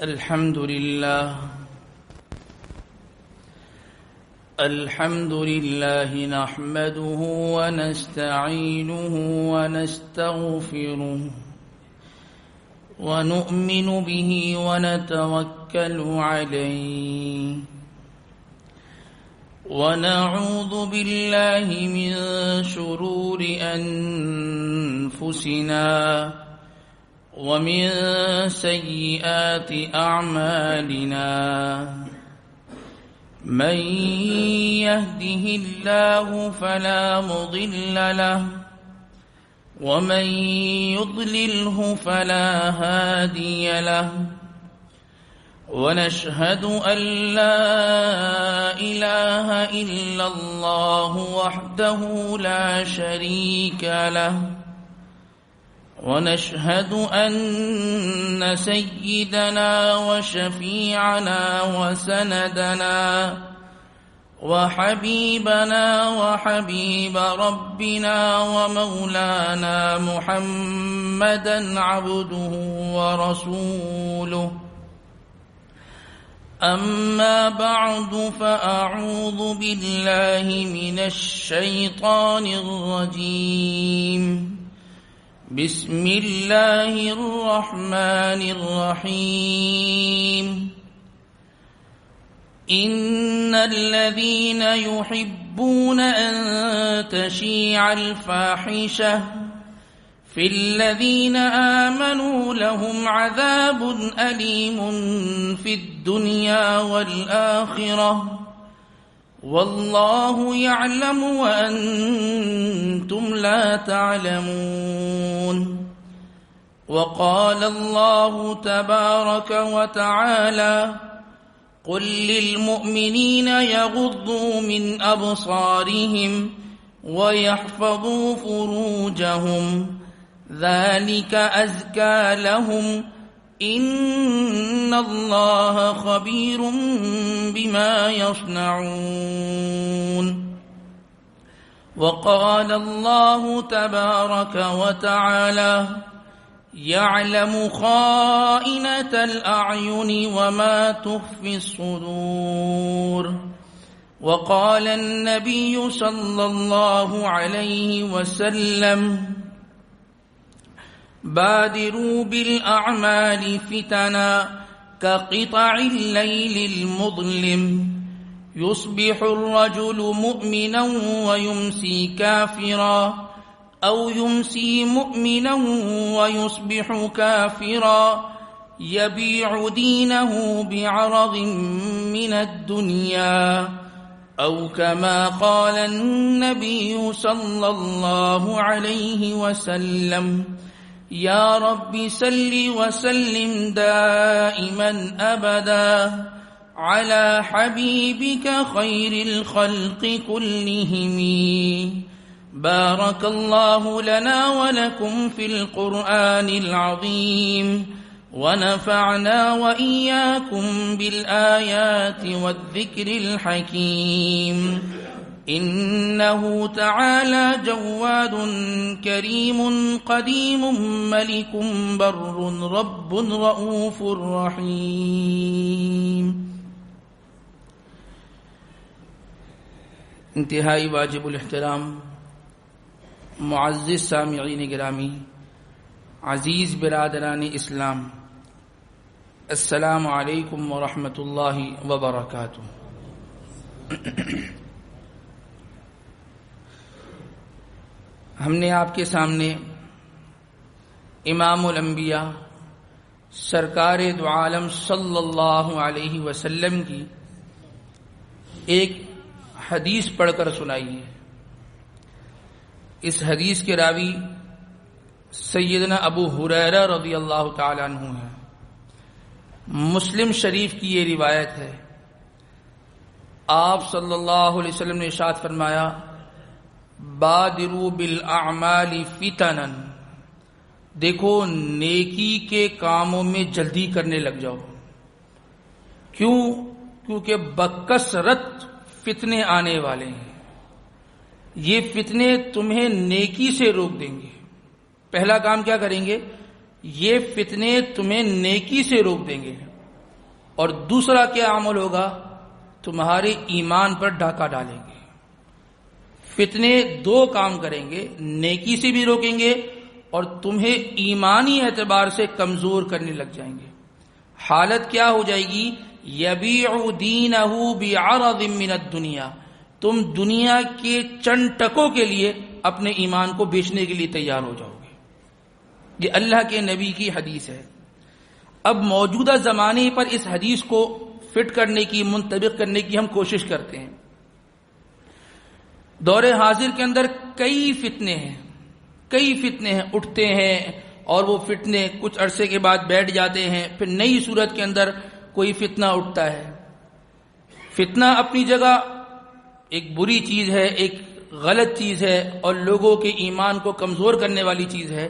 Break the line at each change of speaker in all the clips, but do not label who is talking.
الحمد لله نحمده ونستعينه ونستغفره ونؤمن به ونتوكل عليه ونعوذ بالله من شرور أنفسنا ومن سيئات أعمالنا من يهده الله فلا مضل له ومن يضلله فلا هادي له ونشهد أن لا إله إلا الله وحده لا شريك له ونشهد أن سيدنا وشفيعنا وسندنا وحبيبنا وحبيب ربنا ومولانا محمدا عبده ورسوله أما بعد فأعوذ بالله من الشيطان الرجيم بسم الله الرحمن الرحيم إن الذين يحبون أن تشيع الفاحشة في الذين آمنوا لهم عذاب أليم في الدنيا والآخرة والله يعلم وأنتم لا تعلمون وقال الله تبارك وتعالى قل للمؤمنين يغضوا من أبصارهم ويحفظوا فروجهم ذلك أزكى لهم إن الله خبير بما يصنعون وقال الله تبارك وتعالى يعلم خائنة الأعين وما تخفي الصدور وقال النبي صلى الله عليه وسلم بادروا بالأعمال فتنا كقطع الليل المظلم يصبح الرجل مؤمنا ويمسي كافرا أو يمسي مؤمنا ويصبح كافرا يبيع دينه بعرض من الدنيا أو كما قال النبي صلى الله عليه وسلم يا رب صل وسلم دائما أبدا على حبيبك خير الخلق كلهم بارك الله لنا ولكم في القرآن العظيم ونفعنا وإياكم بالآيات والذكر الحكيم إنه تعالى جواد كريم قديم ملك بر رب رؤوف رحيم انتہائی واجب الاحترام معزز سامعین گرامی، عزیز برادران اسلام، السلام علیکم ورحمۃ اللہ وبرکاتہ۔ ہم نے آپ کے سامنے امام الانبیاء سرکار دو عالم صلی اللہ علیہ وسلم کی ایک حدیث پڑھ کر سنائی ہے۔ اس حدیث کے راوی سیدنا ابو ہریرہ رضی اللہ تعالی عنہ ہے۔ مسلم شریف کی یہ روایت ہے۔ آپ صلی اللہ علیہ وسلم نے ارشاد فرمایا بادروا بالاعمال فتنا، دیکھو نیکی کے کاموں میں جلدی کرنے لگ جاؤ۔ کیوں؟ کیونکہ بکثرت فتنے آنے والے ہیں، یہ فتنے تمہیں نیکی سے روک دیں گے۔ پہلا کام کیا کریں گے؟ یہ فتنے تمہیں نیکی سے روک دیں گے۔ اور دوسرا کیا عمل ہوگا؟ تمہارے ایمان پر ڈاکہ ڈالیں گے۔ فتنے دو کام کریں گے، نیکی سے بھی روکیں گے اور تمہیں ایمانی اعتبار سے کمزور کرنے لگ جائیں گے۔ حالت کیا ہو جائے گی؟ یبیع دینہ بعرض من الدنیا، تم دنیا کے چند ٹکوں کے لیے اپنے ایمان کو بیچنے کے لیے تیار ہو جاؤ گے۔ یہ اللہ کے نبی کی حدیث ہے۔ اب موجودہ زمانے پر اس حدیث کو فٹ کرنے کی، منطبق کرنے کی ہم کوشش کرتے ہیں۔ دور حاضر کے اندر کئی فتنے ہیں، اٹھتے ہیں اور وہ فتنے کچھ عرصے کے بعد بیٹھ جاتے ہیں، پھر نئی صورت کے اندر کوئی فتنہ اٹھتا ہے۔ فتنہ اپنی جگہ ایک بری چیز ہے، ایک غلط چیز ہے اور لوگوں کے ایمان کو کمزور کرنے والی چیز ہے،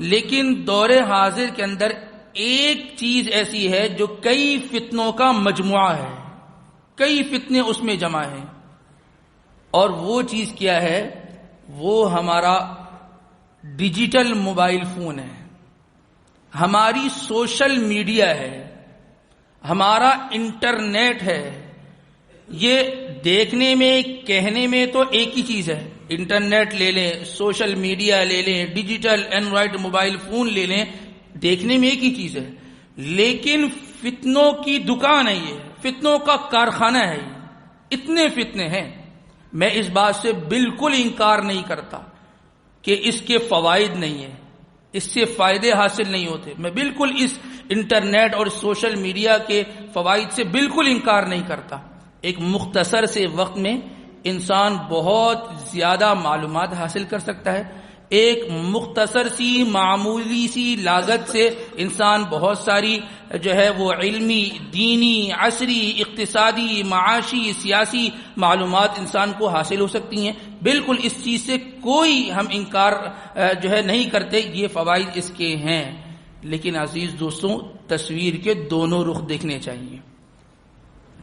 لیکن دور حاضر کے اندر ایک چیز ایسی ہے جو کئی فتنوں کا مجموعہ ہے، کئی فتنے اس میں جمع ہیں، اور وہ چیز کیا ہے؟ وہ ہمارا ڈیجیٹل موبائل فون ہے، ہماری سوشل میڈیا ہے، ہمارا انٹرنیٹ ہے۔ یہ دیکھنے میں، کہنے میں تو ایک ہی چیز ہے، انٹرنیٹ لے لیں، سوشل میڈیا لے لیں، ڈیجیٹل اینڈرائڈ موبائل فون لے لیں، دیکھنے میں ایک ہی چیز ہے، لیکن فتنوں کی دکان ہے، یہ فتنوں کا کارخانہ ہے۔ یہ اتنے فتنے ہیں، میں اس بات سے بالکل انکار نہیں کرتا کہ اس کے فوائد نہیں ہیں، اس سے فائدے حاصل نہیں ہوتے، میں بالکل اس انٹرنیٹ اور سوشل میڈیا کے فوائد سے بالکل انکار نہیں کرتا۔ ایک مختصر سے وقت میں انسان بہت زیادہ معلومات حاصل کر سکتا ہے، ایک مختصر سی معمولی سی لاگت سے انسان بہت ساری جو ہے وہ علمی، دینی، عصری، اقتصادی، معاشی، سیاسی معلومات انسان کو حاصل ہو سکتی ہیں۔ بالکل اس چیز سے کوئی ہم انکار جو ہے نہیں کرتے، یہ فوائد اس کے ہیں، لیکن عزیز دوستوں تصویر کے دونوں رخ دیکھنے چاہیے،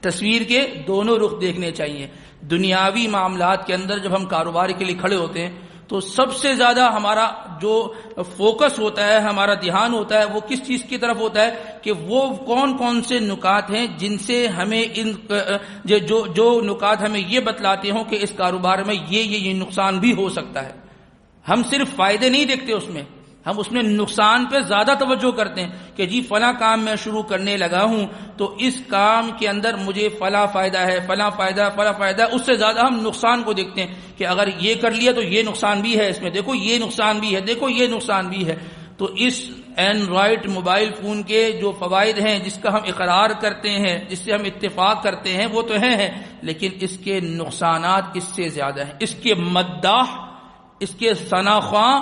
تصویر کے دونوں رخ دیکھنے چاہیے۔ دنیاوی معاملات کے اندر جب ہم کاروبار کے لیے کھڑے ہوتے ہیں تو سب سے زیادہ ہمارا جو فوکس ہوتا ہے، ہمارا دھیان ہوتا ہے، وہ کس چیز کی طرف ہوتا ہے کہ وہ کون کون سے نکات ہیں جن سے ہمیں جو نکات ہمیں یہ بتلاتے ہوں کہ اس کاروبار میں یہ نقصان بھی ہو سکتا ہے۔ ہم صرف فائدے نہیں دیکھتے اس میں، ہم اس میں نقصان پہ زیادہ توجہ کرتے ہیں کہ جی فلاں کام میں شروع کرنے لگا ہوں تو اس کام کے اندر مجھے فلاں فائدہ ہے، فلاں فائدہ، اس سے زیادہ ہم نقصان کو دیکھتے ہیں کہ اگر یہ کر لیا تو یہ نقصان بھی ہے، اس میں دیکھو یہ نقصان بھی ہے، دیکھو یہ نقصان بھی ہے۔ تو اس اینڈرائڈ موبائل فون کے جو فوائد ہیں جس کا ہم اقرار کرتے ہیں، جس سے ہم اتفاق کرتے ہیں، وہ تو ہیں، لیکن اس کے نقصانات اس سے زیادہ ہیں۔ اس کے مداح، اس کے ثناخواں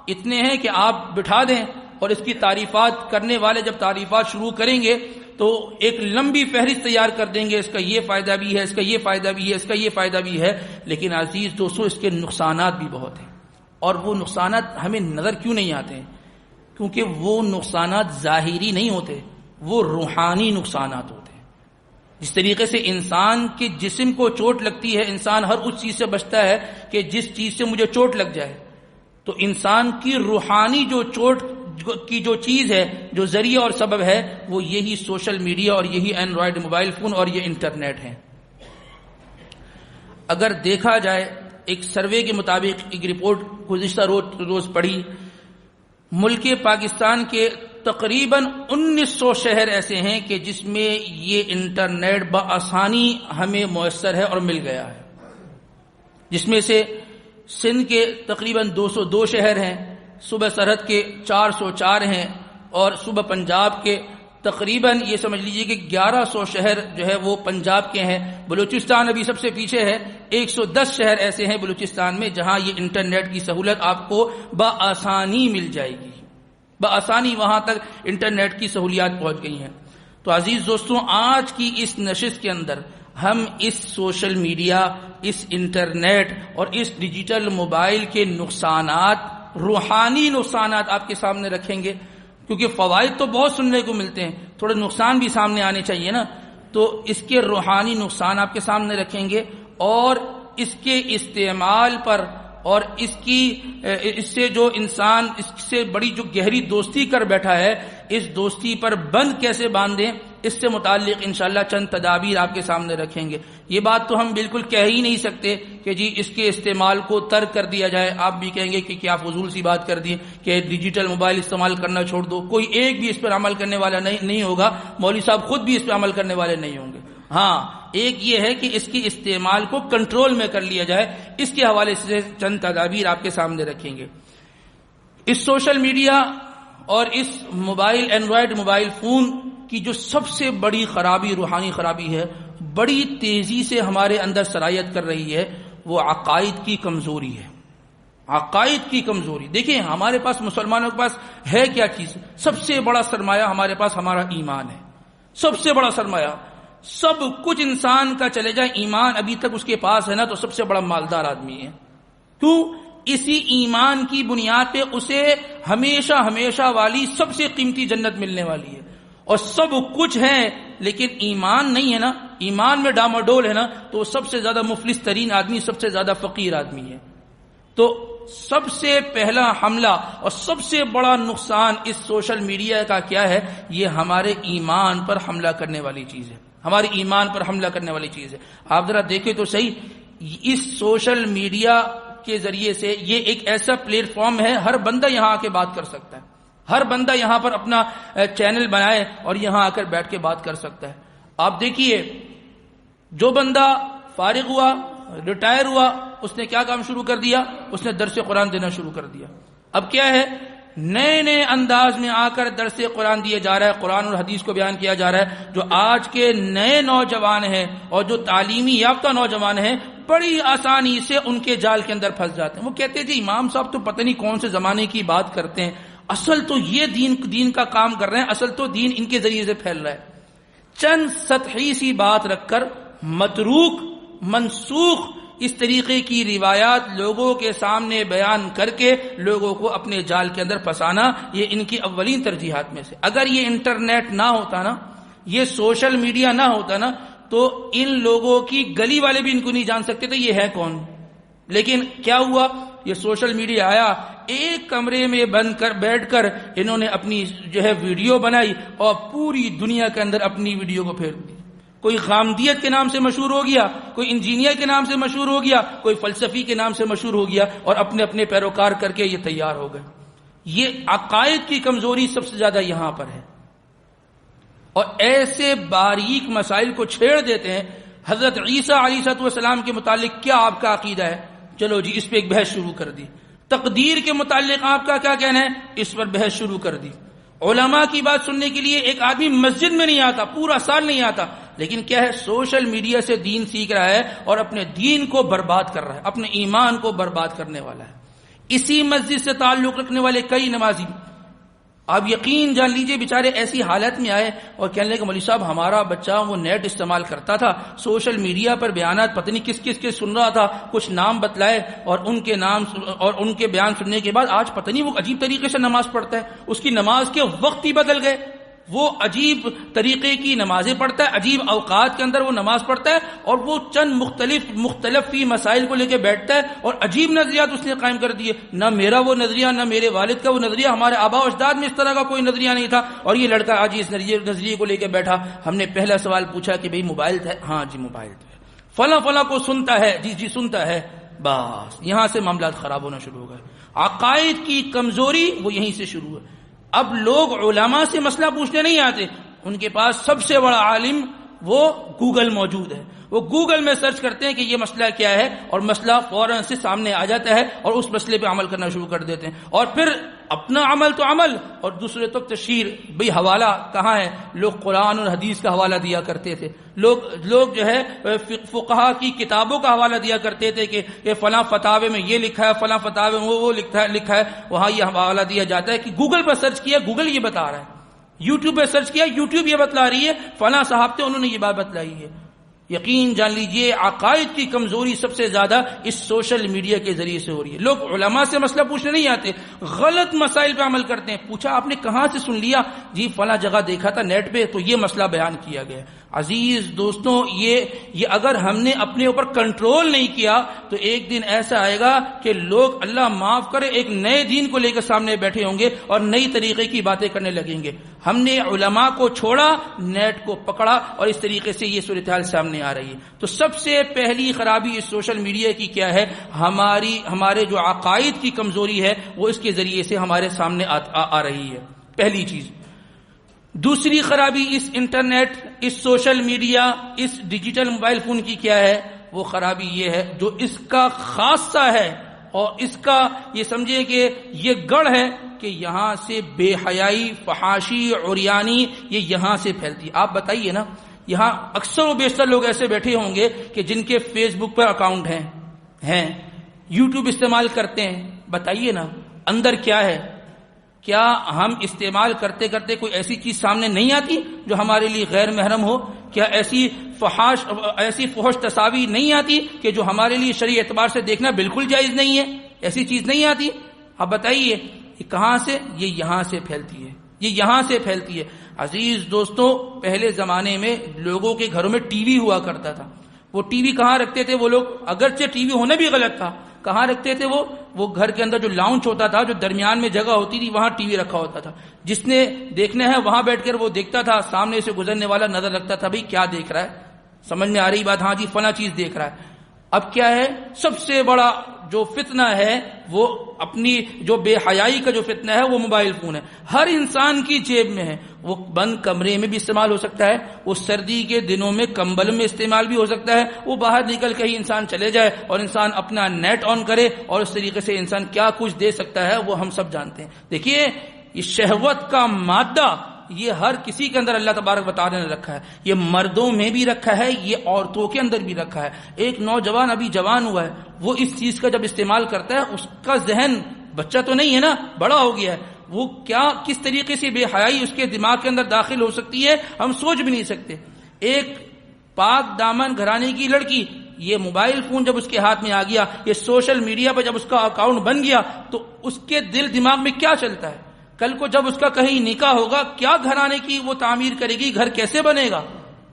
اتنے ہیں کہ آپ بٹھا دیں اور اس کی تعریفات کرنے والے جب تعریفات شروع کریں گے تو ایک لمبی فہرست تیار کر دیں گے، اس کا یہ فائدہ بھی ہے، اس کا یہ فائدہ بھی ہے، اس کا یہ فائدہ بھی ہے، لیکن عزیز دوستو اس کے نقصانات بھی بہت ہیں، اور وہ نقصانات ہمیں نظر کیوں نہیں آتے ہیں؟ کیونکہ وہ نقصانات ظاہری نہیں ہوتے، وہ روحانی نقصانات ہوتے ہیں۔ جس طریقے سے انسان کے جسم کو چوٹ لگتی ہے، انسان ہر اس چیز سے بچتا ہے کہ جس چیز سے مجھے چوٹ لگ جائے، تو انسان کی روحانی جو چوٹ کی جو چیز ہے، جو ذریعہ اور سبب ہے، وہ یہی سوشل میڈیا اور یہی اینڈرائڈ موبائل فون اور یہ انٹرنیٹ ہے۔ اگر دیکھا جائے ایک سروے کے مطابق، ایک رپورٹ گزشتہ روز پڑھی، ملک پاکستان کے تقریباً 1900 شہر ایسے ہیں کہ جس میں یہ انٹرنیٹ بآسانی ہمیں میسر ہے اور مل گیا ہے، جس میں سے سندھ کے تقریباً 202 شہر ہیں، صوبہ سرحد کے 404 ہیں، اور صوبہ پنجاب کے تقریباً یہ سمجھ لیجئے کہ 1100 شہر جو ہے وہ پنجاب کے ہیں۔ بلوچستان ابھی سب سے پیچھے ہے، 110 شہر ایسے ہیں بلوچستان میں جہاں یہ انٹرنیٹ کی سہولت آپ کو بآسانی مل جائے گی، بآسانی وہاں تک انٹرنیٹ کی سہولیات پہنچ گئی ہیں۔ تو عزیز دوستوں آج کی اس نشست کے اندر ہم اس سوشل میڈیا، اس انٹرنیٹ اور اس ڈیجیٹل موبائل کے نقصانات، روحانی نقصانات آپ کے سامنے رکھیں گے، کیونکہ فوائد تو بہت سننے کو ملتے ہیں، تھوڑے نقصان بھی سامنے آنے چاہیے نا، تو اس کے روحانی نقصان آپ کے سامنے رکھیں گے، اور اس کے استعمال پر اور اس سے جو انسان اس سے بڑی جو گہری دوستی کر بیٹھا ہے اس دوستی پر بند کیسے باندھیں، اس سے متعلق انشاءاللہ چند تدابیر آپ کے سامنے رکھیں گے۔ یہ بات تو ہم بالکل کہہ ہی نہیں سکتے کہ جی اس کے استعمال کو ترک کر دیا جائے، آپ بھی کہیں گے کہ کیا فضول سی بات کر دی کہ ڈیجیٹل موبائل استعمال کرنا چھوڑ دو، کوئی ایک بھی اس پر عمل کرنے والا نہیں ہوگا، مولوی صاحب خود بھی اس پہ عمل کرنے والے نہیں ہوں گے۔ ہاں ایک یہ ہے کہ اس کے استعمال کو کنٹرول میں کر لیا جائے، اس کے حوالے سے چند تدابیر آپ کے سامنے رکھیں گے۔ اس سوشل میڈیا اور اس موبائل اینڈرائڈ موبائل فون کی جو سب سے بڑی خرابی، روحانی خرابی ہے، بڑی تیزی سے ہمارے اندر سرایت کر رہی ہے، وہ عقائد کی کمزوری ہے۔ عقائد کی کمزوری، دیکھیں ہمارے پاس مسلمانوں کے پاس ہے کیا چیز؟ سب سے بڑا سرمایہ ہمارے پاس ہمارا ایمان ہے، سب سے بڑا سرمایہ۔ سب کچھ انسان کا چلے جائے، ایمان ابھی تک اس کے پاس ہے نا تو سب سے بڑا مالدار آدمی ہے۔ کیوں؟ اسی ایمان کی بنیاد پہ اسے ہمیشہ ہمیشہ والی سب سے قیمتی جنت ملنے والی ہے، اور سب کچھ ہے لیکن ایمان نہیں ہے نا، ایمان میں ڈاماڈول ہے نا، تو وہ سب سے زیادہ مفلس ترین آدمی، سب سے زیادہ فقیر آدمی ہے۔ تو سب سے پہلا حملہ اور سب سے بڑا نقصان اس سوشل میڈیا کا کیا ہے؟ یہ ہمارے ایمان پر حملہ کرنے والی چیز ہے، ہمارے ایمان پر حملہ کرنے والی چیز ہے۔ آپ ذرا دیکھیں تو صحیح، اس سوشل میڈیا کے ذریعے سے یہ ایک ایسا پلیٹ فارم ہے، ہر بندہ یہاں آ کے بات کر سکتا ہے، ہر بندہ یہاں پر اپنا چینل بنائے اور یہاں آ کر بیٹھ کے بات کر سکتا ہے۔ آپ دیکھیے جو بندہ فارغ ہوا، ریٹائر ہوا، اس نے کیا کام شروع کر دیا؟ اس نے درس قرآن دینا شروع کر دیا۔ اب کیا ہے؟ نئے نئے انداز میں آ کر درس قرآن دیا جا رہا ہے، قرآن اور حدیث کو بیان کیا جا رہا ہے۔ جو آج کے نئے نوجوان ہیں اور جو تعلیمی یافتہ نوجوان ہیں، بڑی آسانی سے ان کے جال کے اندر پھنس جاتے ہیں۔ وہ کہتے ہیں جی امام صاحب تو پتہ نہیں کون سے زمانے کی بات کرتے ہیں، اصل تو یہ دین کا کام کر رہے ہیں، اصل تو دین ان کے ذریعے سے پھیل رہا ہے۔ چند سطحی سی بات رکھ کر متروک، منسوخ اس طریقے کی روایات لوگوں کے سامنے بیان کر کے لوگوں کو اپنے جال کے اندر پھنسانا، یہ ان کی اولین ترجیحات میں سے۔ اگر یہ انٹرنیٹ نہ ہوتا نا، یہ سوشل میڈیا نہ ہوتا نا، تو ان لوگوں کی گلی والے بھی ان کو نہیں جان سکتے تھے یہ ہے کون۔ لیکن کیا ہوا؟ یہ سوشل میڈیا آیا، ایک کمرے میں بند کر بیٹھ کر انہوں نے اپنی جو ہے ویڈیو بنائی اور پوری دنیا کے اندر اپنی ویڈیو کو پھیر دی۔ کوئی غامدیت کے نام سے مشہور ہو گیا، کوئی انجینئر کے نام سے مشہور ہو گیا، کوئی فلسفی کے نام سے مشہور ہو گیا، اور اپنے اپنے پیروکار کر کے یہ تیار ہو گئے۔ یہ عقائد کی کمزوری سب سے زیادہ یہاں پر ہے، اور ایسے باریک مسائل کو چھیڑ دیتے ہیں۔ حضرت عیسیٰ علیہ السلام کے متعلق کیا آپ کا عقیدہ ہے؟ چلو جی اس پہ ایک بحث شروع کر دی۔ تقدیر کے متعلق آپ کا کیا کہنا ہے؟ اس پر بحث شروع کر دی۔ علماء کی بات سننے کے لیے ایک آدمی مسجد میں نہیں آتا، پورا سال نہیں آتا، لیکن کیا ہے؟ سوشل میڈیا سے دین سیکھ رہا ہے اور اپنے دین کو برباد کر رہا ہے، اپنے ایمان کو برباد کرنے والا ہے۔ اسی مسجد سے تعلق رکھنے والے کئی نمازی، آپ یقین جان لیجئے بیچارے ایسی حالت میں آئے اور کہنے لگے کہ مولوی صاحب ہمارا بچہ وہ نیٹ استعمال کرتا تھا، سوشل میڈیا پر بیانات پتہ نہیں کس کس کے سن رہا تھا، کچھ نام بتلائے اور ان کے نام اور ان کے بیان سننے کے بعد آج پتہ نہیں وہ عجیب طریقے سے نماز پڑھتا ہے، اس کی نماز کے وقت ہی بدل گئے، وہ عجیب طریقے کی نمازیں پڑھتا ہے، عجیب اوقات کے اندر وہ نماز پڑھتا ہے، اور وہ چند مختلف فی مسائل کو لے کے بیٹھتا ہے اور عجیب نظریات اس نے قائم کر دیے۔ نہ میرا وہ نظریہ، نہ میرے والد کا وہ نظریہ، ہمارے آباء و اجداد میں اس طرح کا کوئی نظریہ نہیں تھا، اور یہ لڑکا آج اس نظریے کو لے کے بیٹھا۔ ہم نے پہلا سوال پوچھا کہ بھئی موبائل ہے؟ ہاں جی موبائل ہے۔ فلاں فلاں کو سنتا ہے؟ جی جی سنتا ہے۔ بس یہاں سے معاملات خراب ہونا شروع ہو گئے۔ عقائد کی کمزوری وہ یہیں سے شروع ہے۔ اب لوگ علماء سے مسئلہ پوچھنے نہیں آتے، ان کے پاس سب سے بڑا عالم وہ گوگل موجود ہے، وہ گوگل میں سرچ کرتے ہیں کہ یہ مسئلہ کیا ہے، اور مسئلہ فوراً سے سامنے آ جاتا ہے اور اس مسئلے پہ عمل کرنا شروع کر دیتے ہیں، اور پھر اپنا عمل تو عمل اور دوسرے تک تشہیر۔ بھئی حوالہ کہاں ہے؟ لوگ قرآن اور حدیث کا حوالہ دیا کرتے تھے، لوگ جو ہے فقہا کی کتابوں کا حوالہ دیا کرتے تھے کہ فلاں فتاوے میں یہ لکھا ہے، فلاں فتاوے میں وہ لکھا ہے، وہاں یہ حوالہ دیا جاتا ہے کہ گوگل پر سرچ کیا، گوگل یہ بتا رہا ہے، یوٹیوب پہ سرچ کیا، یوٹیوب یہ بتلا رہی ہے، فلاں صاحب تھے انہوں نے یہ بات بتلائی ہے۔ یقین جان لیجئے عقائد کی کمزوری سب سے زیادہ اس سوشل میڈیا کے ذریعے سے ہو رہی ہے۔ لوگ علماء سے مسئلہ پوچھنے نہیں آتے، غلط مسائل پہ عمل کرتے ہیں۔ پوچھا آپ نے کہاں سے سن لیا؟ جی فلاں جگہ دیکھا تھا نیٹ پہ تو یہ مسئلہ بیان کیا گیا۔ عزیز دوستوں، یہ اگر ہم نے اپنے اوپر کنٹرول نہیں کیا تو ایک دن ایسا آئے گا کہ لوگ اللہ معاف کرے ایک نئے دین کو لے کر سامنے بیٹھے ہوں گے اور نئی طریقے کی باتیں کرنے لگیں گے۔ ہم نے علماء کو چھوڑا، نیٹ کو پکڑا، اور اس طریقے سے یہ صورتحال سامنے آ رہی ہے۔ تو سب سے پہلی خرابی اس سوشل میڈیا کی کیا ہے؟ ہمارے جو عقائد کی کمزوری ہے وہ اس کے ذریعے سے ہمارے سامنے آ رہی ہے، پہلی چیز۔ دوسری خرابی اس انٹرنیٹ، اس سوشل میڈیا، اس ڈیجیٹل موبائل فون کی کیا ہے؟ وہ خرابی یہ ہے جو اس کا خاصہ ہے، اور اس کا یہ سمجھیں کہ یہ گڑھ ہے کہ یہاں سے بے حیائی، فحاشی، عریانی یہ یہاں سے پھیلتی ہے۔ آپ بتائیے نا، یہاں اکثر و بیشتر لوگ ایسے بیٹھے ہوں گے کہ جن کے فیس بک پر اکاؤنٹ ہیں، یوٹیوب استعمال کرتے ہیں، بتائیے نا اندر کیا ہے؟ کیا ہم استعمال کرتے کرتے کوئی ایسی چیز سامنے نہیں آتی جو ہمارے لیے غیر محرم ہو؟ کیا ایسی فحش تصاویر نہیں آتی کہ جو ہمارے لیے شرعی اعتبار سے دیکھنا بالکل جائز نہیں ہے؟ ایسی چیز نہیں آتی؟ اب بتائیے یہ کہاں سے؟ یہ یہاں سے پھیلتی ہے، یہ یہاں سے پھیلتی ہے۔ عزیز دوستوں، پہلے زمانے میں لوگوں کے گھروں میں ٹی وی ہوا کرتا تھا۔ وہ ٹی وی کہاں رکھتے تھے وہ لوگ؟ اگرچہ ٹی وی ہونا بھی غلط تھا، کہاں رکھتے تھے وہ گھر کے اندر جو لاؤنج ہوتا تھا، جو درمیان میں جگہ ہوتی تھی، وہاں ٹی وی رکھا ہوتا تھا۔ جس نے دیکھنا ہے وہاں بیٹھ کر وہ دیکھتا تھا، سامنے سے گزرنے والا نظر رکھتا تھا، بھئی کیا دیکھ رہا ہے؟ سمجھ میں آ رہی بات؟ ہاں جی فلاں چیز دیکھ رہا ہے۔ اب کیا ہے؟ سب سے بڑا جو فتنہ ہے وہ اپنی جو بے حیائی کا جو فتنہ ہے وہ موبائل فون ہے۔ ہر انسان کی جیب میں ہے، وہ بند کمرے میں بھی استعمال ہو سکتا ہے، وہ سردی کے دنوں میں کمبل میں استعمال بھی ہو سکتا ہے، وہ باہر نکل کے ہی انسان چلے جائے اور انسان اپنا نیٹ آن کرے اور اس طریقے سے انسان کیا کچھ دے سکتا ہے وہ ہم سب جانتے ہیں۔ دیکھیے یہ شہوت کا مادہ یہ ہر کسی کے اندر اللہ تبارک وتعالی نے رکھا ہے، یہ مردوں میں بھی رکھا ہے، یہ عورتوں کے اندر بھی رکھا ہے۔ ایک نوجوان ابھی جوان ہوا ہے، وہ اس چیز کا جب استعمال کرتا ہے، اس کا ذہن بچہ تو نہیں ہے نا، بڑا ہو گیا ہے، وہ کیا کس طریقے سے بے حیائی اس کے دماغ کے اندر داخل ہو سکتی ہے ہم سوچ بھی نہیں سکتے۔ ایک پاک دامن گھرانے کی لڑکی، یہ موبائل فون جب اس کے ہاتھ میں آ گیا، یہ سوشل میڈیا پر جب اس کا اکاؤنٹ بن گیا، تو اس کے دماغ میں کیا چلتا ہے؟ کل کو جب اس کا کہیں نکاح ہوگا، کیا گھرانے کی وہ تعمیر کرے گی؟ گھر کیسے بنے گا؟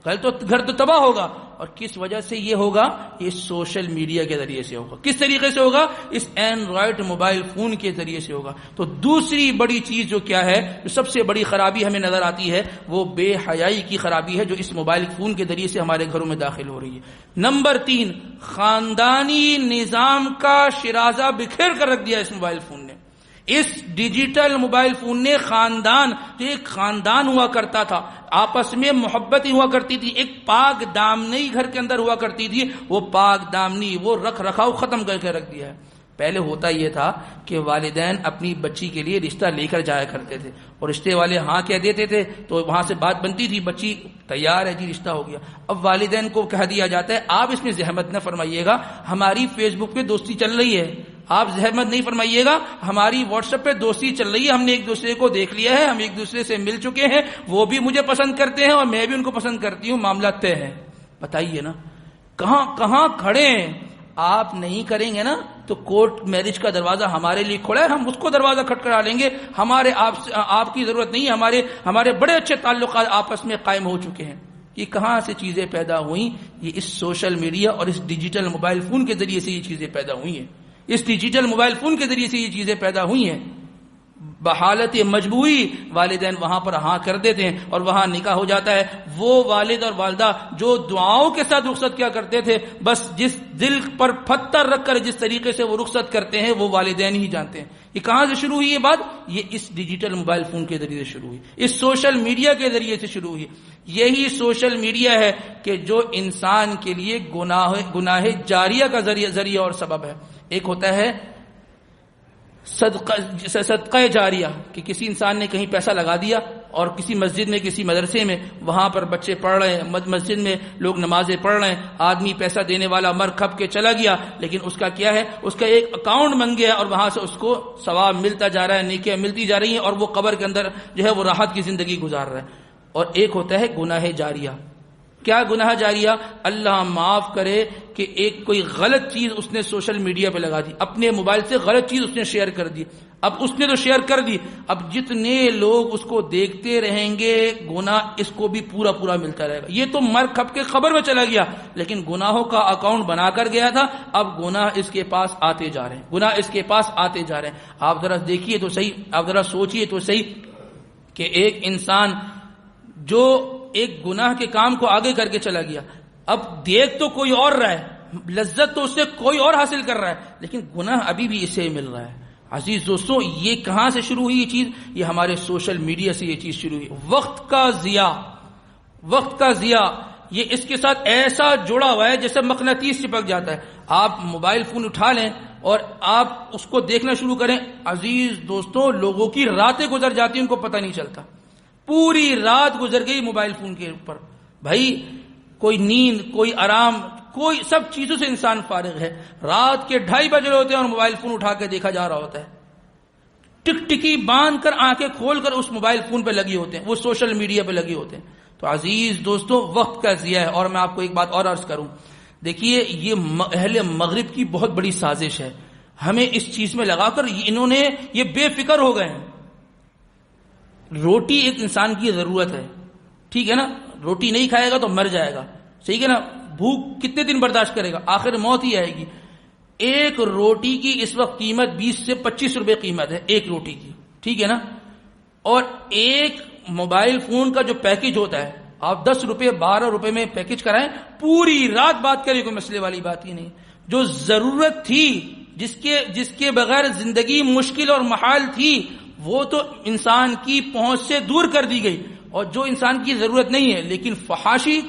گھر تو تباہ ہوگا۔ اور کس وجہ سے یہ ہوگا؟ یہ سوشل میڈیا کے ذریعے سے ہوگا۔ کس طریقے سے ہوگا؟ اس اینڈرائڈ موبائل فون کے ذریعے سے ہوگا۔ تو دوسری بڑی چیز جو کیا ہے، جو سب سے بڑی خرابی ہمیں نظر آتی ہے، وہ بے حیائی کی خرابی ہے جو اس موبائل فون کے ذریعے سے ہمارے گھروں میں داخل ہو رہی ہے۔ نمبر 3، خاندانی نظام کا شرازہ بکھیر کر رکھ دیا اس موبائل فون نے۔ اس ڈیجیٹل موبائل فون نے خاندان، جو ایک خاندان ہوا کرتا تھا، آپس میں محبت ہوا کرتی تھی، ایک پاک دامنی گھر کے اندر ہوا کرتی تھی، وہ پاک دامنی، وہ رکھ رکھاؤ ختم کر کے رکھ دیا ہے۔ پہلے ہوتا یہ تھا کہ والدین اپنی بچی کے لیے رشتہ لے کر جایا کرتے تھے، اور رشتے والے ہاں کہہ دیتے تھے تو وہاں سے بات بنتی تھی، بچی تیار ہے جی، رشتہ ہو گیا۔ اب والدین کو کہہ دیا جاتا ہے آپ اس میں زحمت نہ فرمائیے گا، ہماری فیس بک پہ دوستی چل رہی ہے، آپ زحمت نہیں فرمائیے گا، ہماری واٹس ایپ پہ دوستی چل رہی ہے، ہم نے ایک دوسرے کو دیکھ لیا ہے، ہم ایک دوسرے سے مل چکے ہیں، وہ بھی مجھے پسند کرتے ہیں اور میں بھی ان کو پسند کرتی ہوں، معاملہ طے ہے۔ بتائیے نا کہاں کھڑے ہیں؟ آپ نہیں کریں گے نا تو کورٹ میرج کا دروازہ ہمارے لیے کھلا ہے، ہم اس کو دروازہ کھٹکھٹا لیں گے، ہمارے آپ کی ضرورت نہیں ہے، ہمارے بڑے اچھے تعلقات آپس میں قائم ہو چکے ہیں۔ یہ کہاں سے چیزیں پیدا ہوئیں؟ یہ اس سوشل میڈیا اور اس ڈیجیٹل موبائل فون کے ذریعے سے یہ چیزیں پیدا ہوئی ہیں، اس ڈیجیٹل موبائل فون کے ذریعے سے یہ چیزیں پیدا ہوئی ہیں۔ بحالت مجبوری والدین وہاں پر ہاں کر دیتے ہیں اور وہاں نکاح ہو جاتا ہے۔ وہ والد اور والدہ جو دعاؤں کے ساتھ رخصت کیا کرتے تھے، بس جس دل پر پتھر رکھ کر جس طریقے سے وہ رخصت کرتے ہیں وہ والدین ہی جانتے ہیں۔ یہ کہاں سے شروع ہوئی یہ بات؟ یہ اس ڈیجیٹل موبائل فون کے ذریعے سے شروع ہوئی، اس سوشل میڈیا کے ذریعے سے شروع ہوئی۔ یہی سوشل میڈیا ہے کہ جو انسان کے لیے گناہ جاریہ کا ذریعہ اور سبب ہے۔ ایک ہوتا ہے صدقہ جاریہ، کہ کسی انسان نے کہیں پیسہ لگا دیا اور کسی مسجد میں، کسی مدرسے میں، وہاں پر بچے پڑھ رہے ہیں، مسجد میں لوگ نمازیں پڑھ رہے ہیں، آدمی پیسہ دینے والا مر کھپ کے چلا گیا، لیکن اس کا کیا ہے؟ اس کا ایک اکاؤنٹ بن گیا اور وہاں سے اس کو ثواب ملتا جا رہا ہے، نیکیاں ملتی جا رہی ہیں، اور وہ قبر کے اندر جو ہے وہ راحت کی زندگی گزار رہا ہے۔ اور ایک ہوتا ہے گناہ جاریہ۔ کیا گناہ جاریہ؟ اللہ معاف کرے کہ ایک کوئی غلط چیز اس نے سوشل میڈیا پہ لگا دی، اپنے موبائل سے غلط چیز اس نے شیئر کر دی، اب اس نے تو شیئر کر دی، اب جتنے لوگ اس کو دیکھتے رہیں گے گناہ اس کو بھی پورا ملتا رہے گا۔ یہ تو مر کھپ کے خبر میں چلا گیا، لیکن گناہوں کا اکاؤنٹ بنا کر گیا تھا، اب گناہ اس کے پاس آتے جا رہے ہیں، گناہ اس کے پاس آتے جا رہے ہیں۔ آپ ذرا دیکھیے تو صحیح، آپ ذرا سوچئے تو صحیح کہ ایک انسان جو ایک گناہ کے کام کو آگے کر کے چلا گیا، اب دیکھ تو کوئی اور رہا ہے، لذت تو اس سے کوئی اور حاصل کر رہا ہے، لیکن گناہ ابھی بھی اسے مل رہا ہے۔ عزیز دوستو، یہ کہاں سے شروع ہوئی یہ چیز؟ یہ ہمارے سوشل میڈیا سے یہ چیز شروع ہوئی۔ وقت کا ضیاع یہ اس کے ساتھ ایسا جڑا ہوا ہے جیسے مقناطیس چپک جاتا ہے۔ آپ موبائل فون اٹھا لیں اور آپ اس کو دیکھنا شروع کریں، عزیز دوستو لوگوں کی راتیں گزر جاتی ہیں، ان کو پتہ نہیں چلتا، پوری رات گزر گئی موبائل فون کے اوپر۔ بھائی کوئی نیند، کوئی آرام، کوئی سب چیزوں سے انسان فارغ ہے، رات کے 2:30 بج رہے ہوتے ہیں اور موبائل فون اٹھا کے دیکھا جا رہا ہوتا ہے، ٹک ٹکی باندھ کر آنکھیں کھول کر اس موبائل فون پہ لگی ہوتے ہیں، وہ سوشل میڈیا پہ لگے ہوتے ہیں۔ تو عزیز دوستو وقت کا ضیاع ہے۔ اور میں آپ کو ایک بات اور عرض کروں، دیکھیے یہ اہل مغرب کی بہت بڑی سازش ہے، ہمیں اس چیز میں لگا کر انہوں نے یہ بے فکر ہو گئے ہیں۔ روٹی ایک انسان کی ضرورت ہے، ٹھیک ہے نا، روٹی نہیں کھائے گا تو مر جائے گا، صحیح ہے نا، بھوک کتنے دن برداشت کرے گا، آخر موت ہی آئے گی۔ ایک روٹی کی اس وقت قیمت 20 سے 25 روپے قیمت ہے ایک روٹی کی، ٹھیک ہے نا، اور ایک موبائل فون کا جو پیکج ہوتا ہے آپ 10 روپے 12 روپے میں پیکج کرائیں، پوری رات بات کریں، کوئی مسئلے والی بات ہی نہیں۔ جو ضرورت تھی، جس کے بغیر زندگی مشکل اور محال تھی، وہ تو انسان کی پہنچ سے دور کر دی گئی، اور جو انسان کی ضرورت نہیں ہے لیکن فحاشی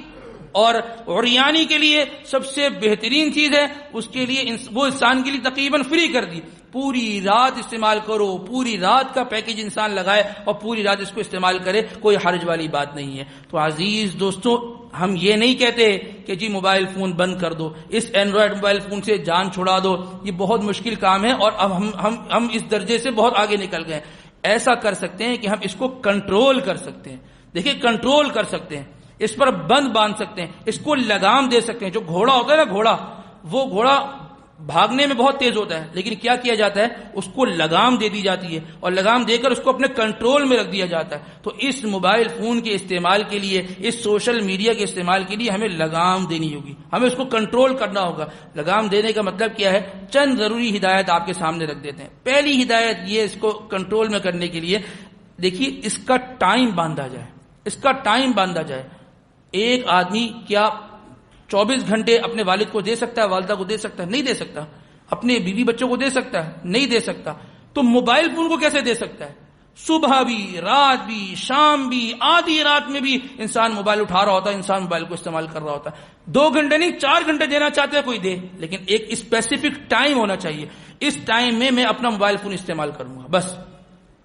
اور عریانی کے لیے سب سے بہترین چیز ہے، اس کے لیے وہ انسان کے لیے تقریباً فری کر دی۔ پوری رات استعمال کرو، پوری رات کا پیکج انسان لگائے اور پوری رات اس کو استعمال کرے، کوئی حرج والی بات نہیں ہے۔ تو عزیز دوستو ہم یہ نہیں کہتے کہ جی موبائل فون بند کر دو، اس اینڈرائڈ موبائل فون سے جان چھڑا دو، یہ بہت مشکل کام ہے اور اب ہم اس درجے سے بہت آگے نکل گئے۔ ایسا کر سکتے ہیں کہ ہم اس کو کنٹرول کر سکتے ہیں، دیکھیں کنٹرول کر سکتے ہیں، اس پر بند باندھ سکتے ہیں، اس کو لگام دے سکتے ہیں۔ جو گھوڑا ہوتا ہے نا، وہ گھوڑا بھاگنے میں بہت تیز ہوتا ہے، لیکن کیا کیا جاتا ہے، اس کو لگام دے دی جاتی ہے اور لگام دے کر اس کو اپنے کنٹرول میں رکھ دیا جاتا ہے۔ تو اس موبائل فون کے استعمال کے لیے، اس سوشل میڈیا کے استعمال کے لیے ہمیں لگام دینی ہوگی، ہمیں اس کو کنٹرول کرنا ہوگا۔ لگام دینے کا مطلب کیا ہے؟ چند ضروری ہدایت آپ کے سامنے رکھ دیتے ہیں۔ پہلی ہدایت یہ اس کو کنٹرول میں کرنے کے لیے، دیکھیے اس کا ٹائم باندھا جائے۔ ایک آدمی کیا 24 گھنٹے اپنے والد کو دے سکتا ہے، والدہ کو دے سکتا ہے؟ نہیں دے سکتا۔ اپنے بیوی بچوں کو دے سکتا ہے؟ نہیں دے سکتا۔ تو موبائل فون کو کیسے دے سکتا ہے؟ صبح بھی، رات بھی، شام بھی، آدھی رات میں بھی انسان موبائل اٹھا رہا ہوتا ہے، انسان موبائل کو استعمال کر رہا ہوتا ہے۔ 2 گھنٹے نہیں، 4 گھنٹے دینا چاہتے ہیں کوئی دے، لیکن ایک اسپیسیفک ٹائم ہونا چاہیے، اس ٹائم میں اپنا موبائل فون استعمال کروں گا بس۔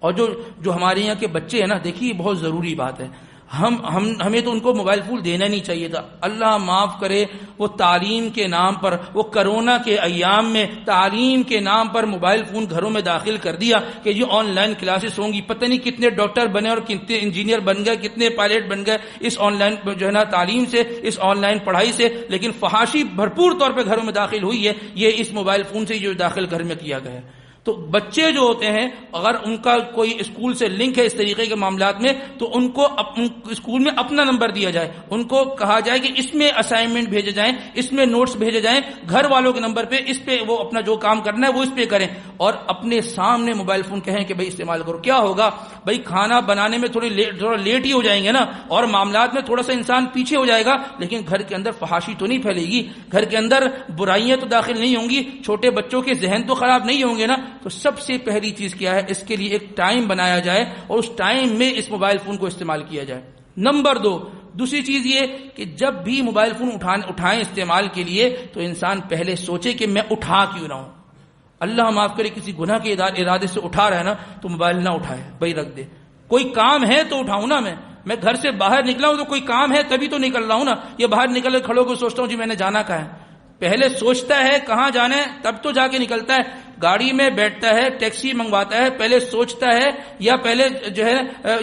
اور جو ہمارے یہاں کے بچے ہیں نا، دیکھیے بہت ضروری بات ہے، ہمیں تو ان کو موبائل فون دینا نہیں چاہیے تھا۔ اللہ معاف کرے، وہ تعلیم کے نام پر، وہ کرونا کے ایام میں تعلیم کے نام پر موبائل فون گھروں میں داخل کر دیا کہ یہ آن لائن کلاسز ہوں گی، پتہ نہیں کتنے ڈاکٹر بنے اور کتنے انجینئر بن گئے، کتنے پائلٹ بن گئے اس آن لائن جو ہے نا تعلیم سے، اس آن لائن پڑھائی سے، لیکن فحاشی بھرپور طور پہ گھروں میں داخل ہوئی ہے، یہ اس موبائل فون سے جو داخل گھر میں کیا گیا ہے۔ تو بچے جو ہوتے ہیں، اگر ان کا کوئی اسکول سے لنک ہے اس طریقے کے معاملات میں، تو ان کو اسکول میں اپنا نمبر دیا جائے، ان کو کہا جائے کہ اس میں اسائنمنٹ بھیجے جائیں، اس میں نوٹس بھیجے جائیں، گھر والوں کے نمبر پہ، اس پہ وہ اپنا جو کام کرنا ہے وہ اس پہ کریں، اور اپنے سامنے موبائل فون کہیں کہ بھائی استعمال کرو۔ کیا ہوگا بھائی، کھانا بنانے میں تھوڑا لیٹ ہی ہو جائیں گے نا، اور معاملات میں تھوڑا سا انسان پیچھے ہو جائے گا، لیکن گھر کے اندر فحاشی تو نہیں پھیلے گی، گھر کے اندر برائیاں تو داخل نہیں ہوں گی، چھوٹے بچوں کے ذہن تو خراب نہیں ہوں گے نا۔ تو سب سے پہلی چیز کیا ہے، اس کے لیے ایک ٹائم بنایا جائے اور اس ٹائم میں اس موبائل فون کو استعمال کیا جائے۔ نمبر 2، دوسری چیز یہ کہ جب بھی موبائل فون اٹھائیں استعمال کے لیے، تو انسان پہلے سوچے کہ میں اٹھا کیوں نہ ہوں۔ اللہ معاف کرے، کسی گناہ کے ارادے سے اٹھا رہا ہے نا، تو موبائل نہ اٹھائے بھائی، رکھ دے۔ کوئی کام ہے تو اٹھاؤں نا، میں گھر سے باہر نکلا ہوں تو کوئی کام ہے تبھی تو نکل رہا ہوں نا، یہ باہر نکل کے کھڑوں کو سوچتا ہوں جی میں نے جانا کہاں ہے۔ پہلے سوچتا ہے کہاں جانا ہے، تب تو جا کے نکلتا ہے۔ گاڑی میں بیٹھتا ہے، ٹیکسی منگواتا ہے، پہلے سوچتا ہے، یا پہلے جو ہے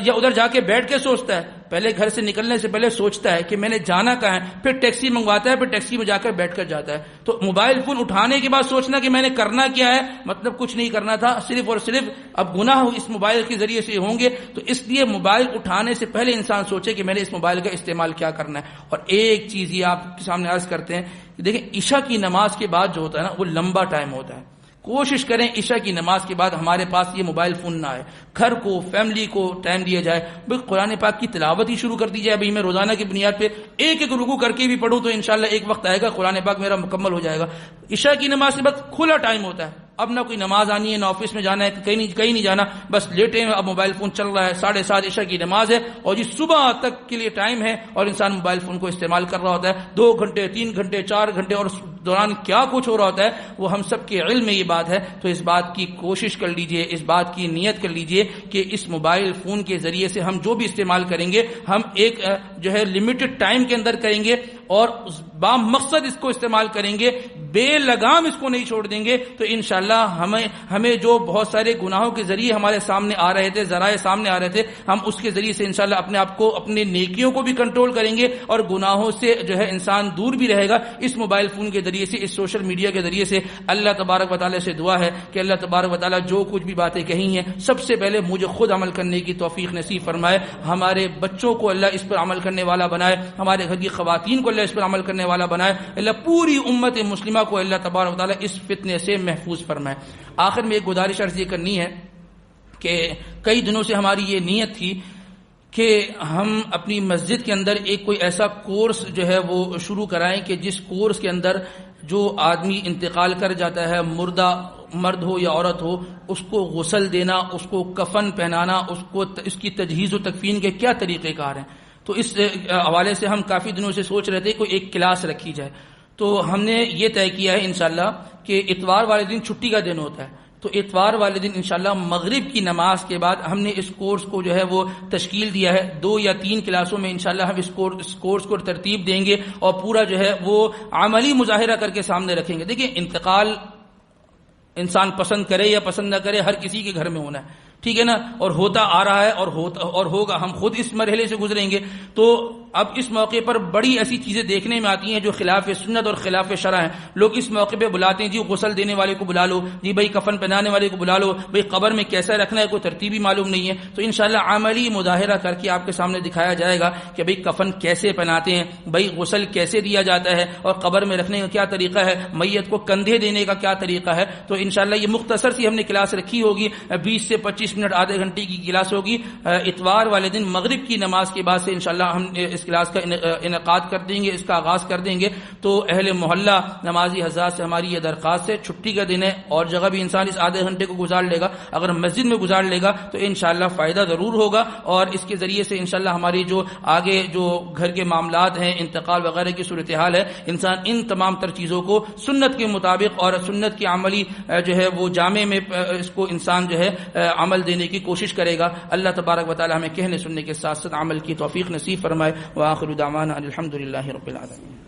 یا ادھر جا کے بیٹھ کے سوچتا ہے؟ پہلے گھر سے نکلنے سے پہلے سوچتا ہے کہ میں نے جانا کہاں ہے، پھر ٹیکسی منگواتا ہے، پھر ٹیکسی میں جا کر بیٹھ کر جاتا ہے۔ تو موبائل فون اٹھانے کے بعد سوچنا کہ میں نے کرنا کیا ہے، مطلب کچھ نہیں کرنا تھا، صرف اور صرف اب گناہ اس موبائل کے ذریعے سے ہوں گے۔ تو اس لیے موبائل اٹھانے سے پہلے انسان سوچے کہ میں نے اس موبائل کا استعمال کیا کرنا ہے۔ اور ایک چیز یہ آپ کے سامنے عرض کرتے ہیں، دیکھیں عشاء کی نماز کے بعد جو ہوتا ہے نا، وہ لمبا ٹائم ہوتا ہے۔ کوشش کریں عشاء کی نماز کے بعد ہمارے پاس یہ موبائل فون نہ آئے، گھر کو فیملی کو ٹائم دیا جائے، بھئی قرآن پاک کی تلاوت ہی شروع کر دی جائے، بھئی میں روزانہ کی بنیاد پہ ایک ایک رکوع کر کے بھی پڑھوں تو انشاءاللہ ایک وقت آئے گا قرآن پاک میرا مکمل ہو جائے گا۔ عشاء کی نماز کے بعد کھلا ٹائم ہوتا ہے، اب نہ کوئی نماز آنی ہے، نہ آفس میں جانا ہے، کہیں نہیں جانا، بس لیٹے ہیں، اب موبائل فون چل رہا ہے، 7:30 عشاء کی نماز ہے اور جی صبح تک کے لیے ٹائم ہے اور انسان موبائل فون کو استعمال کر رہا ہوتا ہے 2 گھنٹے 3 گھنٹے 4 گھنٹے، اور اس دوران کیا کچھ ہو رہا ہوتا ہے وہ ہم سب کے علم میں یہ بات ہے۔ تو اس بات کی کوشش کر لیجئے، اس بات کی نیت کر لیجئے کہ اس موبائل فون کے ذریعے سے ہم جو بھی استعمال کریں گے ہم ایک جو ہے لمیٹڈ ٹائم کے اندر کریں گے اور با مقصد اس کو استعمال کریں گے، بے لگام اس کو نہیں چھوڑ دیں گے تو انشاءاللہ ہمیں جو بہت سارے گناہوں کے ذریعے ہمارے سامنے آ رہے تھے، ذرائع سامنے آ رہے تھے، ہم اس کے ذریعے سے انشاءاللہ اپنے آپ کو، اپنے نیکیوں کو بھی کنٹرول کریں گے اور گناہوں سے جو ہے انسان دور بھی رہے گا اس موبائل فون کے ذریعے سے، اس سوشل میڈیا کے ذریعے سے۔ اللہ تبارک و تعالی سے دعا ہے کہ اللہ تبارک و تعالی جو کچھ بھی باتیں کہی ہیں سب سے پہلے مجھے خود عمل کرنے کی توفیق نصیب فرمائے، ہمارے بچوں کو اللہ اس پر عمل کرنے والا بنائے، ہمارے گھر کی خواتین کو اللہ اس پر عمل کرنے والا بنائے، اللہ پوری امت مسلمہ کو اللہ تبارک و تعالی اس فتنے سے محفوظ فرمائے۔ آخر میں ایک گزارش عرض یہ کرنی ہے کہ کئی دنوں سے ہماری یہ نیت تھی کہ ہم اپنی مسجد کے اندر ایک کوئی ایسا کورس جو ہے وہ شروع کرائیں کہ جس کورس کے اندر جو آدمی انتقال کر جاتا ہے، مردہ مرد ہو یا عورت ہو، اس کو غسل دینا، اس کو کفن پہنانا، اس کی تجہیز و تکفین کے کیا طریقہ کار ہیں۔ تو اس حوالے سے ہم کافی دنوں سے سوچ رہے تھے کوئی ایک کلاس رکھی جائے، تو ہم نے یہ طے کیا ہے انشاءاللہ کہ اتوار والے دن چھٹی کا دن ہوتا ہے، تو اتوار والے دن انشاءاللہ مغرب کی نماز کے بعد ہم نے اس کورس کو جو ہے وہ تشکیل دیا ہے، 2 یا 3 کلاسوں میں انشاءاللہ ہم اس کورس کو ترتیب دیں گے اور پورا جو ہے وہ عملی مظاہرہ کر کے سامنے رکھیں گے۔ دیکھیں انتقال انسان پسند کرے یا پسند نہ کرے ہر کسی کے گھر میں ہونا ہے، ٹھیک ہے نا، اور ہوتا آ رہا ہے اور ہوگا، ہم خود اس مرحلے سے گزریں گے۔ تو اب اس موقع پر بڑی ایسی چیزیں دیکھنے میں آتی ہیں جو خلاف سنت اور خلاف شرع ہیں۔ لوگ اس موقع پہ بلاتے ہیں جی غسل دینے والے کو بلا لو، جی بھائی کفن پہنانے والے کو بلا لو، بھائی قبر میں کیسا رکھنا ہے کوئی ترتیبی معلوم نہیں ہے۔ تو انشاءاللہ عملی مظاہرہ کر کے آپ کے سامنے دکھایا جائے گا کہ بھائی کفن کیسے پہناتے ہیں، بھائی غسل کیسے دیا جاتا ہے اور قبر میں رکھنے کا کیا طریقہ ہے، میت کو کندھے دینے کا کیا طریقہ ہے۔ تو انشاءاللہ یہ مختصر سی ہم نے کلاس رکھی ہوگی، 20 سے 25 منٹ آدھے گھنٹے کی کلاس ہوگی، اتوار والے دن مغرب کی نماز کے بعد سے انشاءاللہ ہم اس کلاس کا انعقاد کر دیں گے، اس کا آغاز کر دیں گے۔ تو اہل محلہ نمازی حضرات سے ہماری یہ درخواست ہے، چھٹی کا دن ہے اور جگہ بھی انسان اس آدھے گھنٹے کو گزار لے گا، اگر مسجد میں گزار لے گا تو انشاءاللہ فائدہ ضرور ہوگا، اور اس کے ذریعے سے انشاءاللہ ہماری جو آگے جو گھر کے معاملات ہیں، انتقال وغیرہ کی صورتحال ہے، انسان ان تمام تر چیزوں کو سنت کے مطابق اور سنت کی عملی جو ہے وہ جامع میں اس کو انسان جو ہے عمل دینے کی کوشش کرے گا۔ اللہ تبارک و تعالی ہمیں کہنے سننے کے ساتھ ساتھ عمل کی توفیق نصیب فرمائے۔ وآخر دعوانا الحمدللہ رب العالمین۔